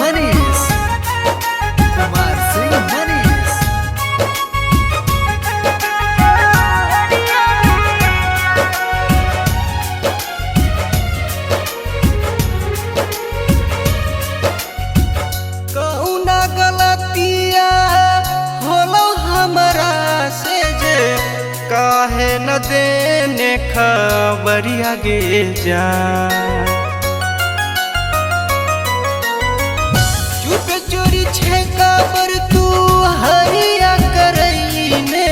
Manish. Kumar Singh Manish. कौना गलतिया होलो हमरा से जे काहे न देने खबरिया गे जा चुप चोरी छेका पर तू हरिया करईने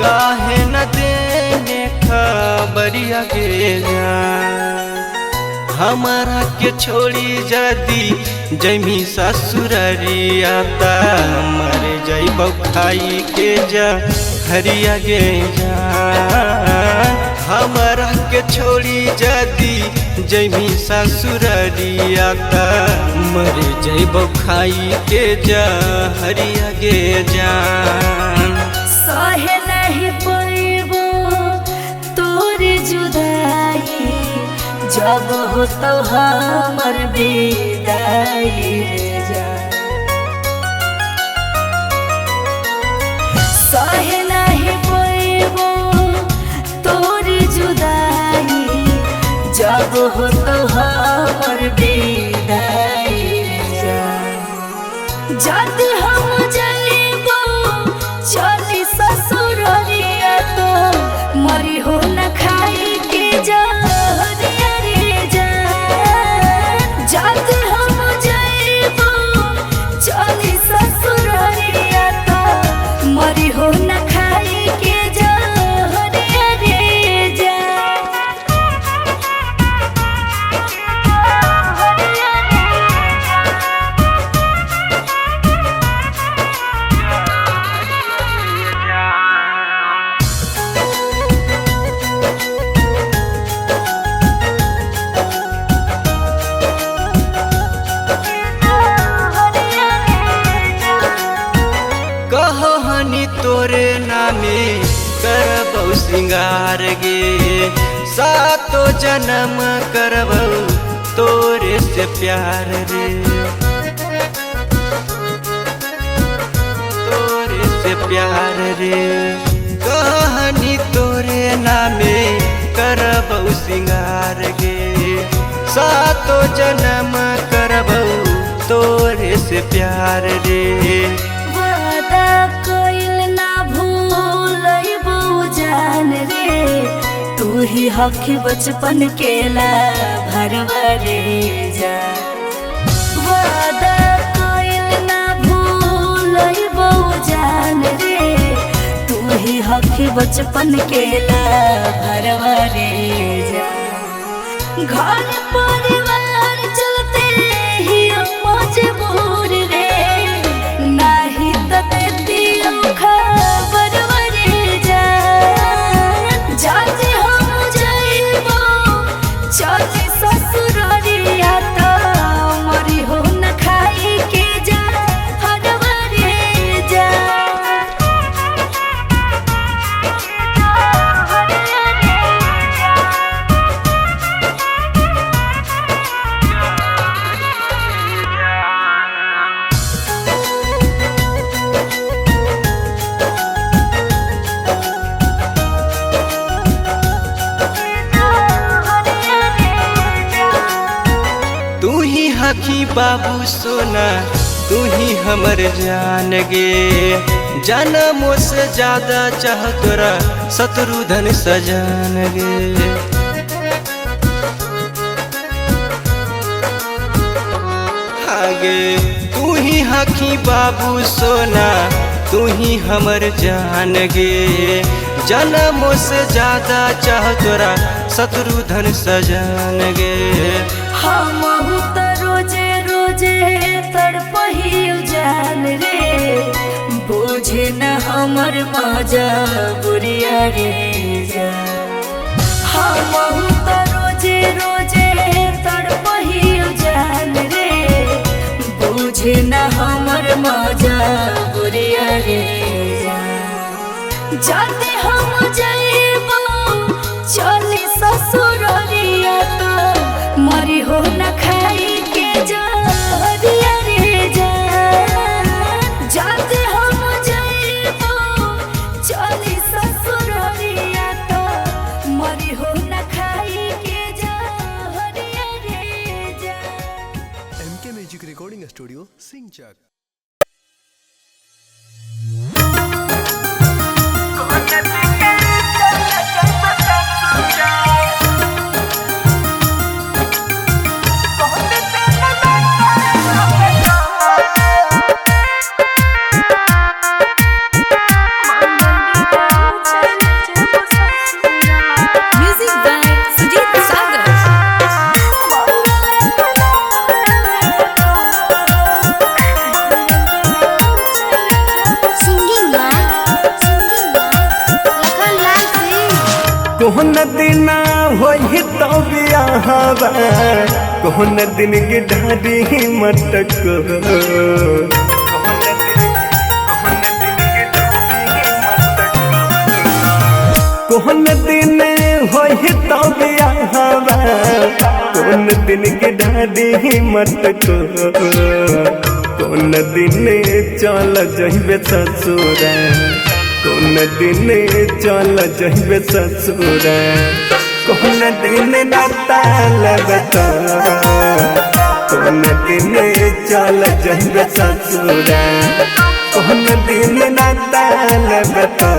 काहे न देने खबरिया गे जा हमारा के छोड़ी जदी जमी ससुररिया ता मर जइब खाई के जा हरिया गे जा हमारा के छोड़ी जदी जमी ससुररिया ता मर जइब खाई के जा हरिया गे जा सहे नहीं पैबो तोर जुदाई जब हो तो हमर विदाई रे जा सहे नहीं पैबो तोर जुदाई जब हो तो हमर विदाई रे जा जद हम जइबो चली ससुररिया तो मरी हो न खाई के जा जद हम जइबो चली ससुररिया तो मरी हो न खाई के जा रे जा कहो हनी तोरे नामे करबौ सिंगार गे सातो जन्म करबौ तोरे से प्यार रे तोरे से प्यार रे कहानी तोरे नामे करबौ सिंगार गे सातो जन्म करबौ तोरे से प्यार रे वादा कोइल ना भूलइबो जान रे तू ही हक बचपन के ला भरवा रे जा वादा कोइल ना भूलइबो जान रे तू ही हक बचपन के ला भरवा रे जा घर परिवार चलते ही मजबूर रे नाही तो दियो खबर रे जा जाते हम जइबो चली ससुररिया तो मरी हो न खाई के जा हरवा रे जा तू ही हकी बाबू सोना तू ही हमर जान गे जनमों से ज्यादा चाह तोरा शत्रुधन सजान गे आगे तू ही हकी बाबू सोना तू ही हमर जान गे जनमों से ज्यादा चाह तोरा शत्रुधन सजान गे हम तो रोजे रोजे तड़पही जान रे बुझे न हमर मजबूरिया रे जा हम तो रोजे रोजे तड़पही जान रे बुझे न हमर मजबूरिया रे जा जाते हम जइबो चली ससुररिया तो मरी हो न खाई के जा रिकॉर्डिंग स्टूडियो सिंचक। कोहन दिन होई तो बियाहबा कोहन दिन की ढाडी मटक कोहन दिन होई तो बियाहबा कोहन दिन की ढाडी मटक कोन दिन चल जइबे ससुरा कोन दिन चल जइबे ससुरा कोन दिन नाता लगता कोन दिन चल जइबे ससुरा कोन दिन नाता लगता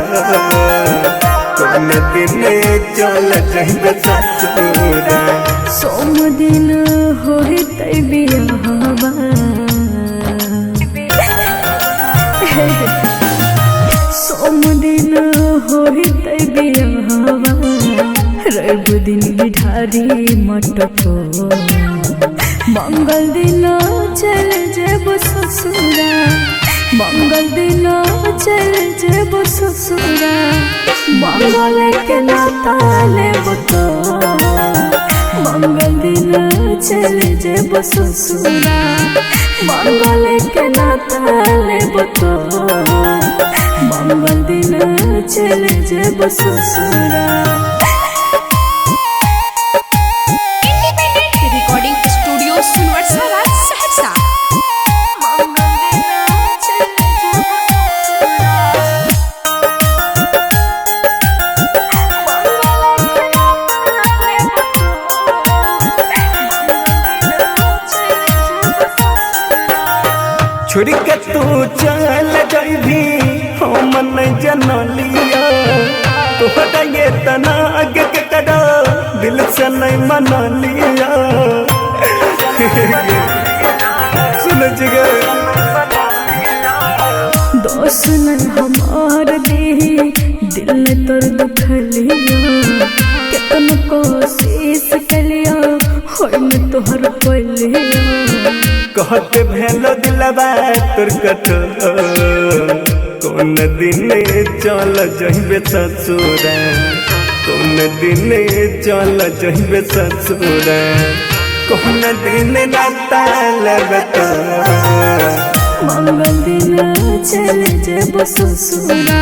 कोन दिन चल जइबे ससुरा सोम दिन होई तै बियाहबा सोम दिन होई तै बियाहबा रवि दिन बिढारी मटको मंगल दिन चल जेब ससुरा मंगल दिन चल जेब ससुरा मंगल के नाता लेब तो मंगल दिन चल जेब ससुरा मंगल के नाता लेब तो मंगल दिन चल जेब ससुरा। इंडिपेंडेंट रिकॉर्डिंग स्टूडियो सुनवरसारा सहरसा। छोड़ के तू चल जाइबी हम नहीं जनलिया तोहरा ये तना आगे के कड़ा दिल से नहीं मन लिया सुन जिगर दोस्त न हमार दे दिल ने तोर दुखलिया कितन कोशिश कलिया होय में तोहर पलिया कहते भेलो दिलबा तोर कठोर कोन दिन चल जइबे ससुरा कोन दिन चल जइबे ससुरा कोन दिन नाता लगता मंगल दिन चल जेब ससुरा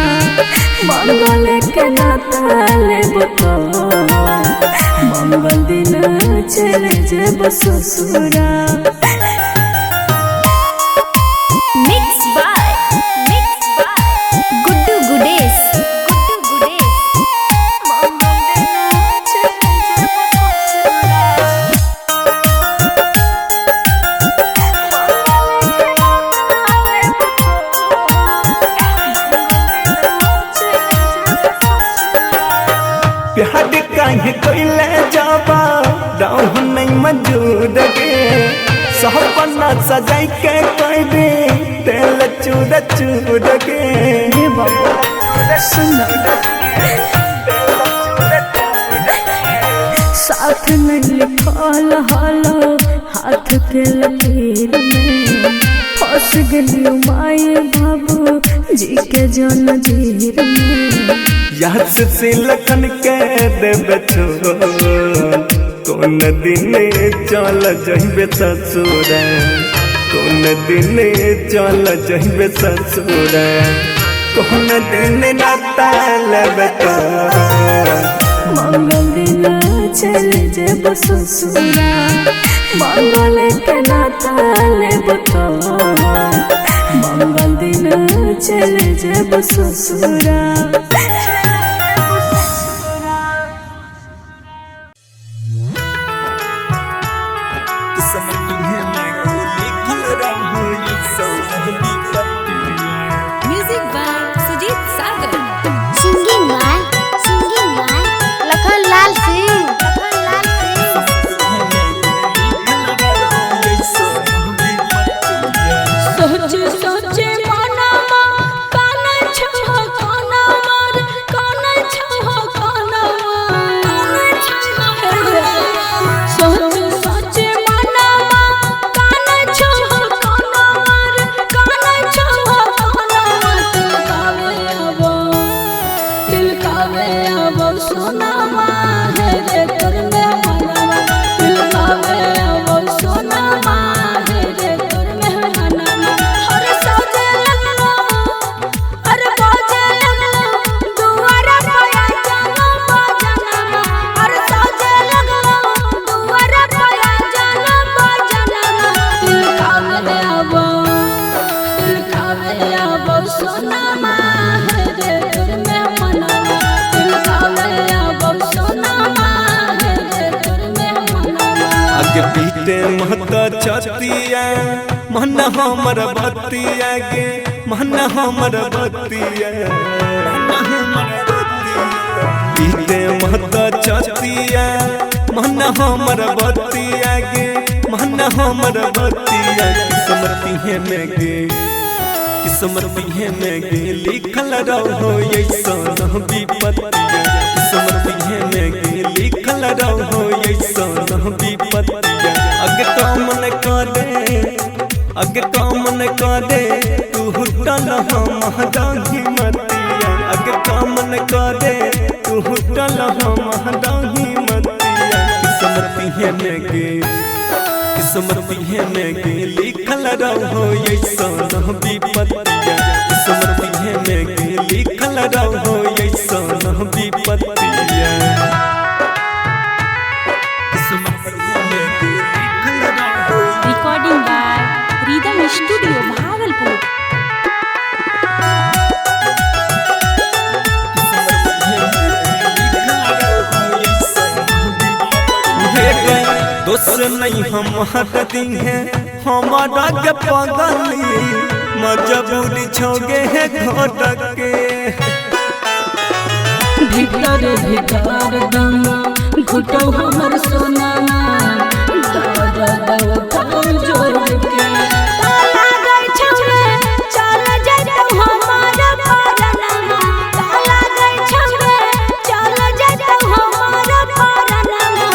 मंगल के नाता लेब तो मंगल दिन चल जेब ससुरा। प्यार काहे कोइले जाबा दाऊ नहीं मंजूर गे सपना सजाई के कोई दे तेल चूर चूर गे हे बाबा सुन साथ में लिखल हालो हाथ के लकीर में फंस गलियो माए बाबू जी के जन जीर में याद से लखन के देबे छोड़ कोन दिन चल जइबे ससुरा कोन दिन चल जइबे ससुरा कोन दिन नाता लेबे तो मंगल दिन चल जेब ससुरा मंगल के नाता लेब तो मंगल दिन चल जेब ससुरा। महता छतिया मन हमर बतिया गे मन हमर बतिया बीते महता छतिया मन हमर बतिया गे मन हमर बतिया किस्मती में गे किस्मती में गे लिखल रहो ऐसन विपत्तिया किस्मती में गे लिखल रहो ऐसन विपत्तिया अग काम न करे अग काम न करे तू हुटल हम डाही मतिया अग काम न करे तू हुटल हम डाही मतिया किस्मती में गे किस्मती में गे लिखल रहो ऐसन विपत्तिया किस्मती में गे लिखल रहो ऐसन विपत्तिया recording by rhythm studio Bhagalpur. दोस्त नहीं हम हटती हैं हमारा के पगली मजबूरी छोगे है घोटक के भीतर भीतर दम घुटो हमर सोना जोर के ताला गई छौरे चल जइतो हमार परनमा ताला गई छौरे चल जइतो हमार परनमा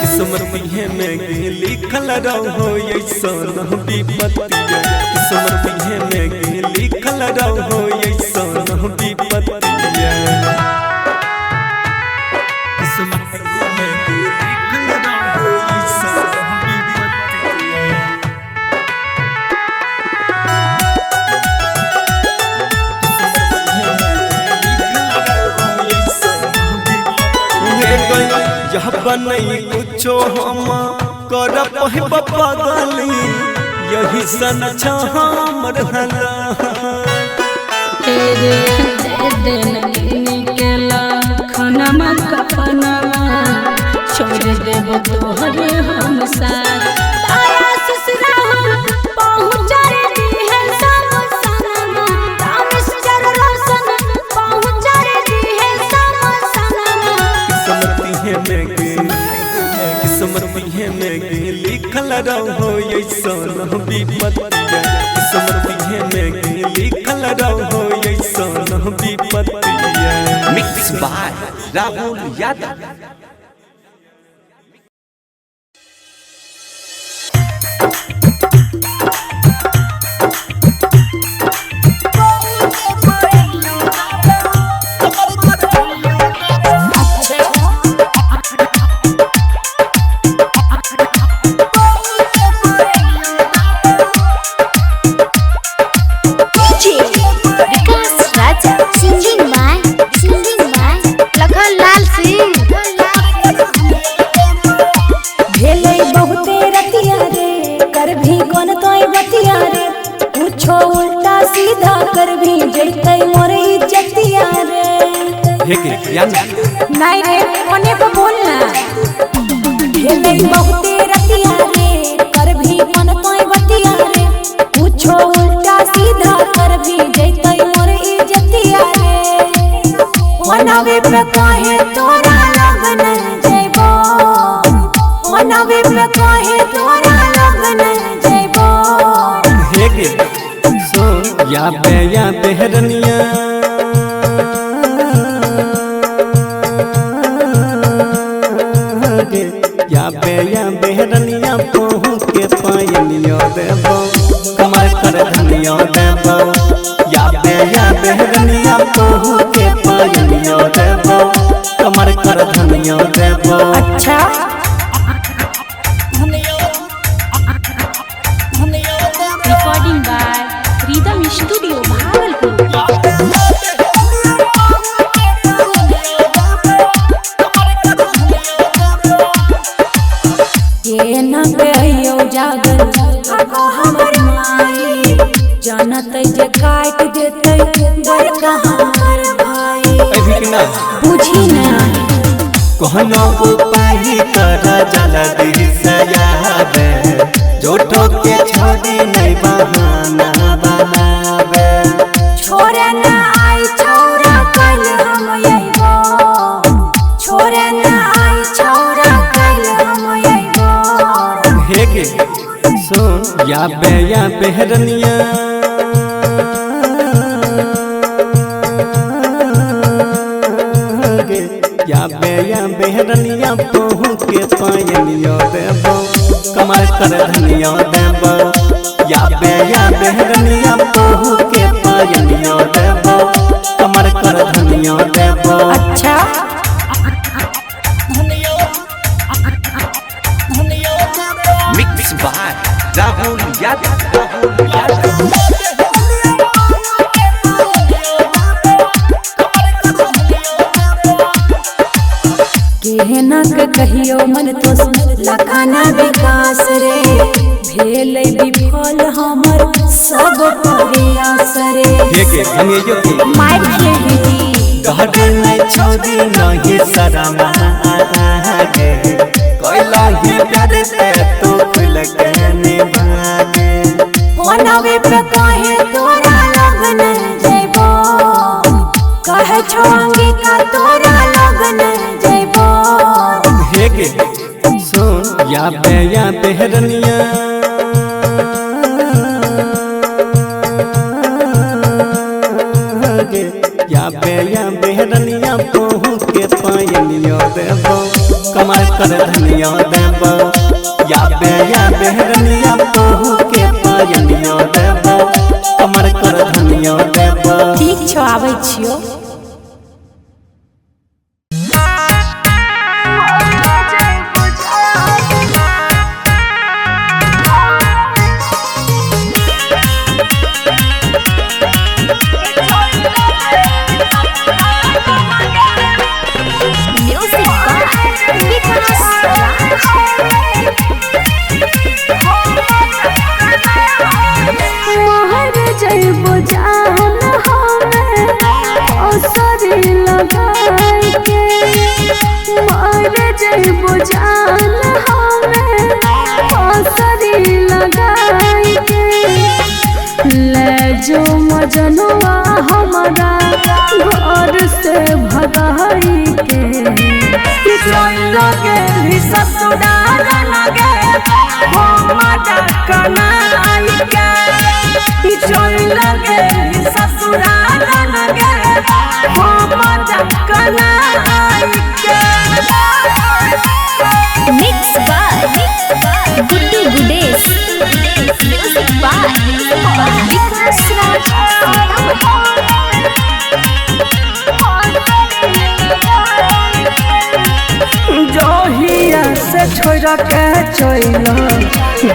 किस्मती में गे लिखल रहो ऐसन विपत्तिया किस्मती में गे लिखल रहो ऐसन विपत्तिया यह बनई कुछो हम कर पहिब पगली यही सन हमर हला तेरे दिन निकला खनमा कफनमा छोड़ देब तोहरे हम साथ तारा ससुरा हम पहुँच दी है सब सनमा तामिस जर रोशन पहुँच दी है सब सनमा किस्मती में गे लिखल रहो ऐसन विपत्तिया किस्मती में गे लिखल रहो ऐसन विपत्तिया मिक्स बाय राहुल यादव। नहीं रे कोने पे बोलना भेलै बहुते रतिया रे कर भी मन तोय बतिया रे पूछो उल्टा सीधा कर भी जैतै मोर इज्जतिया रे मनवे पे कहे तोरा लगन जइबो मनवे पे कहे तोरा लगन जइबो हे के सो या बेहरनिया या बेहरनिया पहू के पायनियो देबो कमर कर धनियो देबो या बेहरनिया पहू के पायनियो देबो कमर कर धनियो देबो। अच्छा recording by rhythm studio Bhagalpur. ये न बेयो जागल आगो हमर माई जानत जे काट देतै बड़का हमर भाई अभी ना बुझी ना कहनो उपाय कर जल्दी सयाबे जोटो के छोड़ी नहीं बहाना बनावे छोरे ना आई छौरा कल हम अइबो छोरे ना आई छौरा कल हम अइबो हे के सुन या बेहरनिया या बेहरनिया पहू के पायनिया देबो कमर कर धनिया देबो या बेहरनिया पहू के पायनिया देबो कमर कर धनिया देबो अच्छा मिक्स बाय राहुल यादव केहना के कहियो मन तो लखाना विकास रे भेलै विफल हमर सब प्रयास रे के हमें के माइक खेली गहड नहीं छोड़ी नहीं शर्मा आगे कोइला ही प्यार से तू खुल के निभागे फोनवे पे कहे तोरा लगन जइबो कहे छोंगी का तोरा लगन जइबो हे के सुन या बेहरनिया या बेहरनिया पहू के पायनिया देबो कमर कर धनिया देबो या बेहरनिया पहू के पायनिया देबो कमर कर धनिया देबो ठीक छौ आबै छियो महर जइबो जान हमें असरी लगाई के महर जइबो जान हमें असरी लगाई के ले जो मजनुआ हमारा घर से भगाई के लगे ससुराल लगे हमारा कनाई के चोर लगे ससुराल लगे हमारा कनाई के mix by Guddu Gudesh music by Vikas Raj जहिया से छोड़ के चला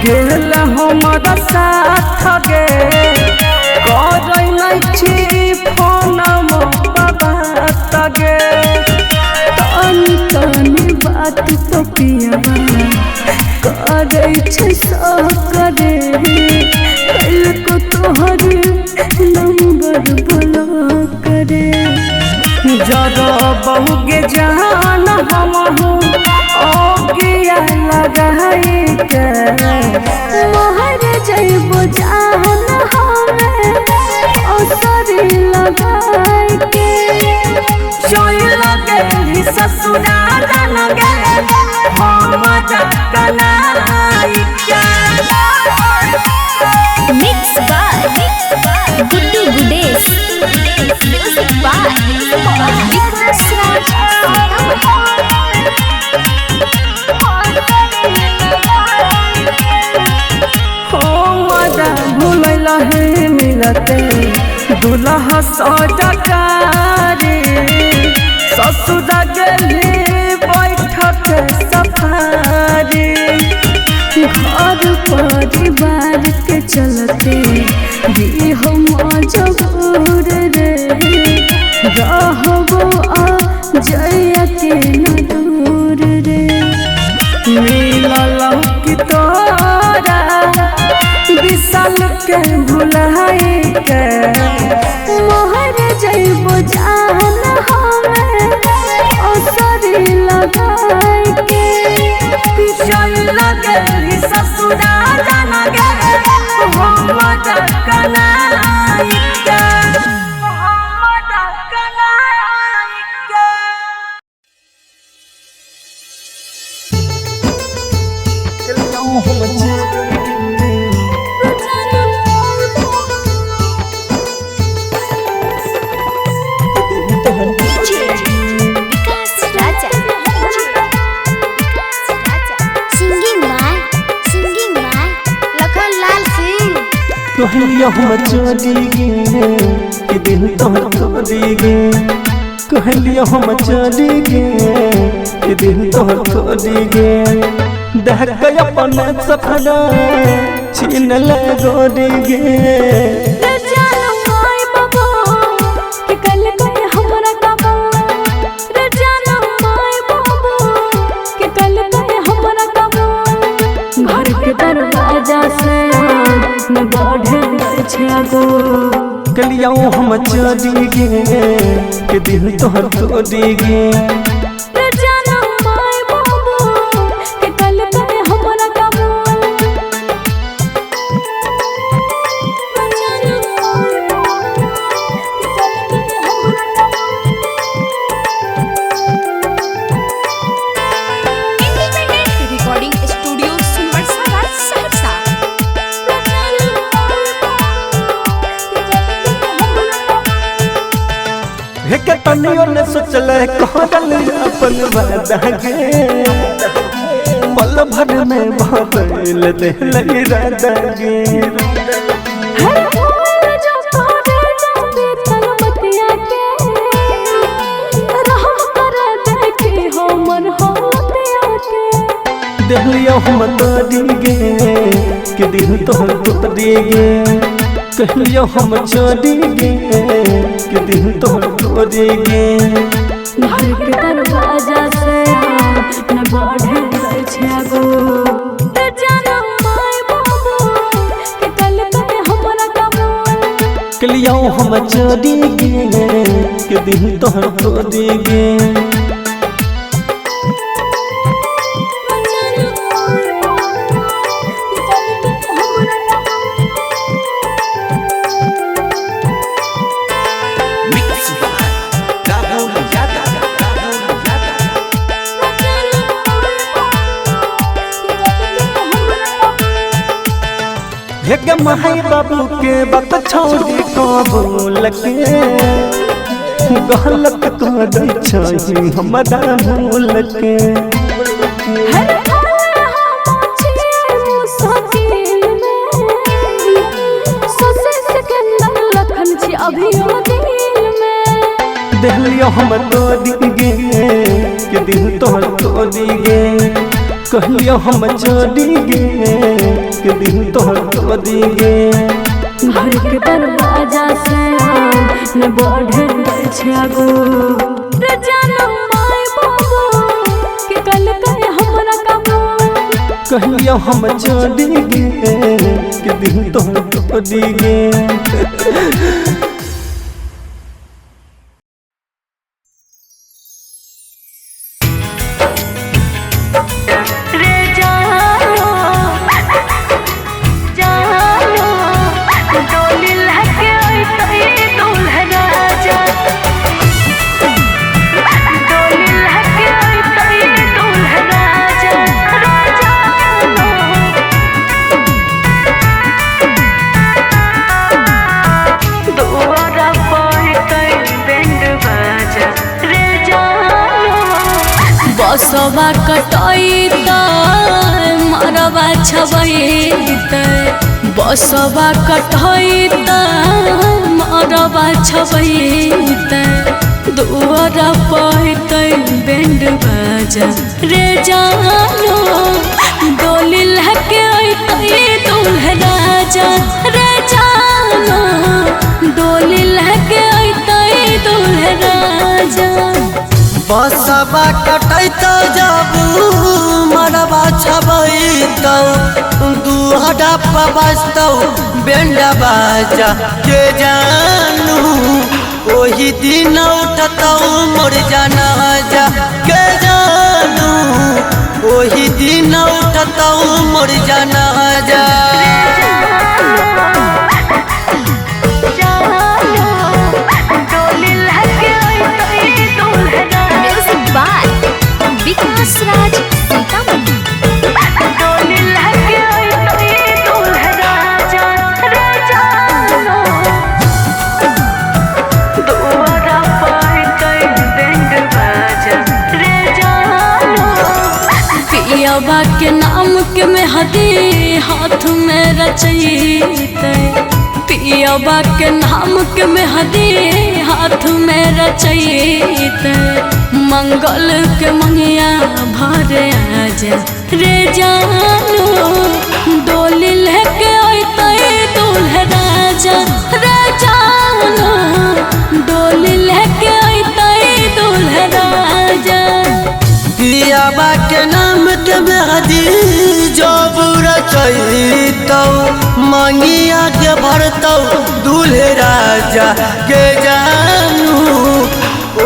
गेल हमारा साथ गे कर नहीं छी फोन बाबा तगे तनी तनी बात तो पियावा करे छै करे कल को तोहर नंबर ब्लॉक करे जरा बहुगे जान हम ओगिया लगाई के महर जइबो जान हमें असरी लगाई के चोर लगे ससुराल लगे हमारा कनाई के mix by Guddu Gudesh music by Vikas Raj हमारा भूल है मिलते दुल्हा सटकारी ससुर गली बैठक सफारी घर परिवार के चलते भी हम मजबूर रे रहबो आ जइया के न दूर रे मिलल की तोरा विशाल के भुलाई के महर जइबो जान हमें असरी लगा गे मोहम्मद कनाइका मोहम्मद कनाइका विकास राजा सिंगिंग बाय लखन लाल सिंह कहलिया हम चोरी गे कि दिल तोहर तोरी गे कहलिया हम चोरी गे कि दिल तोहर तोरी गे देख के अपन सफरा छीन ले गोरी गे दरवाजा से न बढ़े छगो कलिया हम चोरी गे कि दिल तोहर तोरी गे जाना माय बाबू के कल करे हमरा काबू रिकॉर्डिंग स्टूडियो सुनबरसा सहरसा हे के तनियो ने सोचल कहल अपन वादा गे पल भर में बदल दे लगी राधा गे हर फूल जो तोड़े जाबे तलमतिया के रहम कर देखे हो मन होतिया के देहलिया हम तोरी गे कि दिल तोहर तोरी गे कहलिया हम चोरी गे कि दिल तोहर तोरी गे घर के दरवाजा से न बढ़े छगो जाना माय बाबू के कल करे हमरा काबू कलिया हम चोरी गे कि दिल तोहर तोरी गे हे माई बाबू के बात छोड़ी कबूल के गलत कर छी हमरा भूल के हर फूल हम छिए मुसाकिल में सोसे सिकंदर लखन छी अभी ओ दिल में देहलिया हम तोरी गे कि दिल तोहर तोरी गे कहलिया हम चोरी गे कि दिल तोहर तोरी गे घर के दरवाजा से न बढ़े छगो जाना माय बाबू के कल करे हमरा काबू कहलिया हम चोरी गे कि दिल तोहर तोरी गे बसवा कटई मरवा छबैत बसवा कटई मरवा छबैत दुआर पैत बैंड बाजा रे जानो डोली लहके अइतै दूल्हा राजा रे जानो डोली लहके अइतै दूल्हा राजा बसवा कटैत जाबू मरवा छबैत दुहरा पबस्तौ बैंड बाजा के जानू ओही दिन उठतौ मोर जनाजा के जानू ओही दिन उठतौ मोर जनाजा। पियावा के नाम के मेहदी हाथ में रचैते पियावा के नाम के मेहदी हाथ में रचैते मंगल के मंगिया भर आजा रे जानू डोली लेके अइते दूल्हे राजा रे जानू डोली लेके अइते दूल्हे राजा पियावा के नाम के मेहदी जब रचैतौ मंगिया के भरतौ दूल्हे राजा के जानू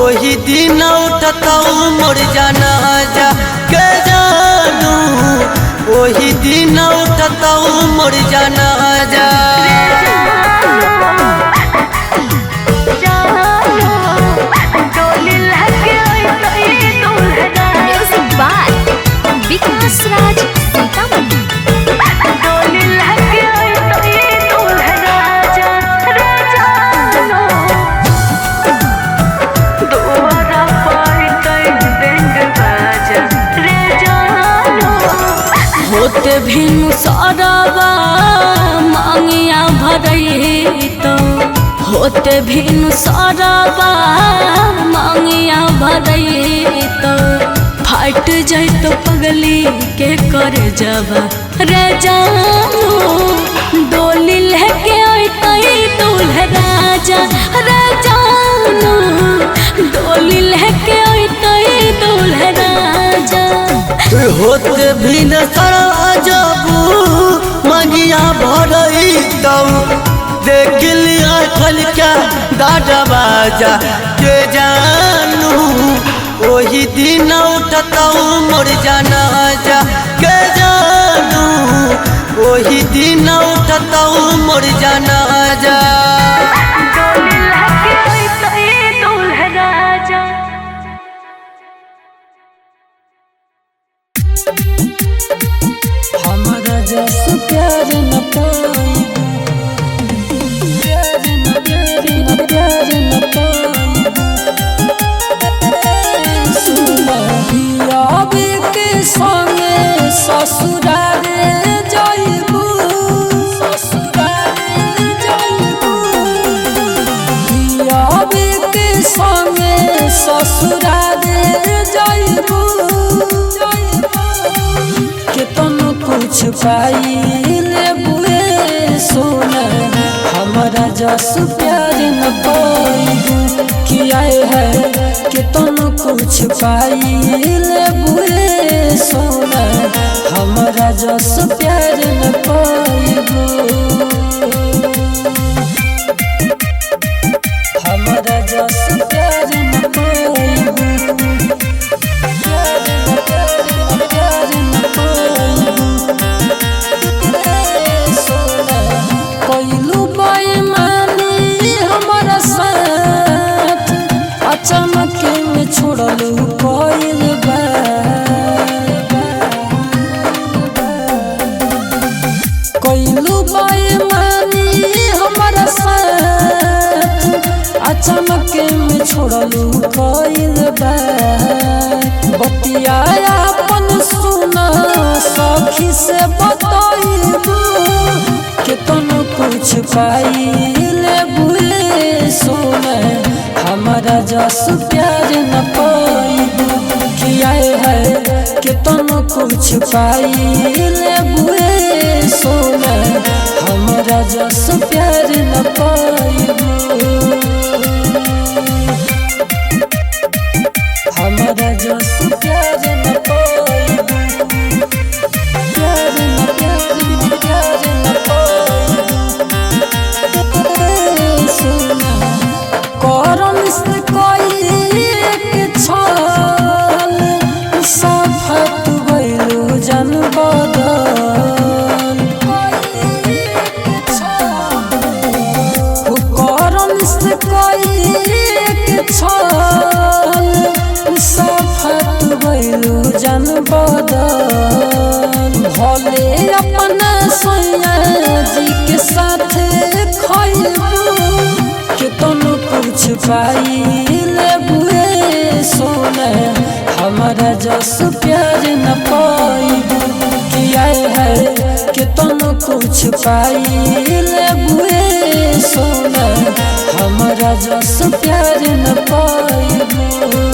ओही दिन उठतौ मोर जनाजा के जानू ओही दिन उठतौ मोर जनाजा म्यूजिक बाय विकास राज सीतामढ़ी। होते भिनु सारावा मांगिया भरैतो होते भिनु सारावा मांगिया भरैतो फाट जैतो पगली के कर जबा रे जानू डोली लेके अइते दूल्हे राजा रे जानू डोली लेके अइते दूल्हे राजा होते भी न सरा जबू मंगिया भरैतौ देख लिया खलका दादा बाजा के जानू ओही दिन उठतौ मोर जनाजा के जानू ओही दिन उठतौ मोर जनाजा हमारा जस प्यार न पाई प्यार न पाई सुना पियावे के संगे ससुराल जाइबू पियावे के संगे ससुराल जाइबू केतनो कुछ पाई लेबुए सोना हमारा जस प्यार न पाई किया है केतनो कुछ पाई लेबुए सोना हमारा जस प्यार न पाईबू हमारा जस प्यार न पाईबू कोइलू बेईमानी हमारा साथ अचानक में छोड़लू कोइल कोइलू बेईमानी हमारा साथ अचानक में छोड़लू कोइल बतिया अपन सुना सखी से बताइबू केतनो कुछ पाई लेबुए सोना हमारा जस प्यार न पाईबू किया है केतनो कुछ पाई लेबुए सोना हमारा जस प्यार न पाईबू हमारा जस प्यार न पाईबू प्यार न पाईबू सुना करम से कोई एक छल सफत गइलू जन बदल करम से कोई एक छल सफत गइलू जन बदल भले अपना सैया जी के साथ खइबू केतनो कुछ पाई लेबुए सोना हमारा जस प्यार न पाइबू किया है कि तुम कुछ पाई ले बुए सोना हमारा जस प्यार न पाइबू।